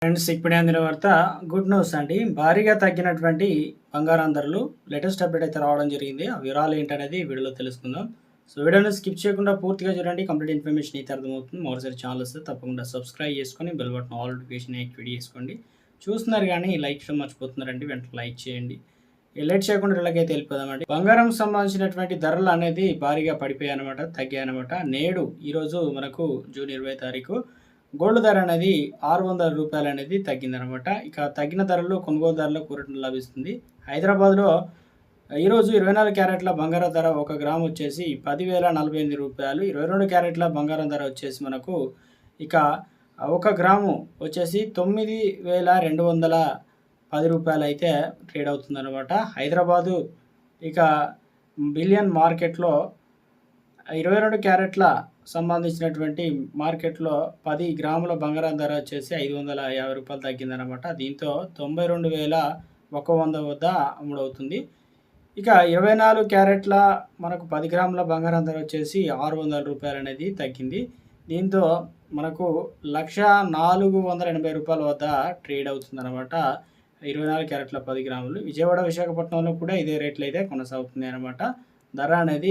Friends ఇప్పుడే అందిన వార్త గుడ్ న్యూస్ అండి. భారీగా తగ్గినటువంటి బంగారం ధరలు లేటెస్ట్ అప్డేట్ అయితే రావడం జరిగింది. ఆ వివరాలు ఏంటనేది వీడియోలో తెలుసుకుందాం. సో వీడియోని స్కిప్ చేయకుండా పూర్తిగా చూడండి. కంప్లీట్ ఇన్ఫర్మేషన్ అయితే అర్థమవుతుంది. మరోసారి ఛానల్ వస్తే తప్పకుండా సబ్స్క్రైబ్ చేసుకొని bell button all notification activate చేసుకోండి. చూస్తున్నారు కానీ లైక్ చేయడం మర్చిపోతున్నారండి. వెంటనే లైక్ చేయండి. లేట్ చేయకుండా ఇళ్ళకైతే వెళ్ళిపోదామండి. బంగారం సంబంధించినటువంటి ధరలు అనేది భారీగా పడిపోయాయి అనమాట, తగ్గాయి అనమాట. నేడు ఈరోజు మనకు జూన్ 20 తారీఖు గోల్డ్ ధర అనేది ₹600 అనేది తగ్గిందనమాట. ఇక తగ్గిన ధరలు కొనుగోలుదారులకు ఊరట లభిస్తుంది. హైదరాబాద్లో ఈరోజు 24 క్యారెట్ల బంగారం ధర 1 గ్రామ్ వచ్చేసి ₹10,048. 22 క్యారెట్ల బంగారం ధర వచ్చేసి మనకు ఇక 1 గ్రాము వచ్చేసి ₹9,210 అయితే ట్రేడ్ అవుతుందన్నమాట. హైదరాబాదు ఇక బిలియన్ మార్కెట్లో 22 క్యారెట్ల సంబంధించినటువంటి మార్కెట్లో 10 గ్రాముల బంగారం ధర వచ్చేసి ₹550 తగ్గిందనమాట. దీంతో 92,100 వద్ద అమ్ముడవుతుంది. ఇక 24 క్యారెట్ల మనకు 10 గ్రాముల బంగారం ధర వచ్చేసి ₹600 అనేది తగ్గింది. దీంతో మనకు ₹1,480 వద్ద ట్రేడ్ అవుతుందన్నమాట. 24 క్యారెట్ల 10 గ్రాములు. విజయవాడ, విశాఖపట్నంలో కూడా ఇదే రేట్లు అయితే కొనసాగుతుంది అనమాట. ధర అనేది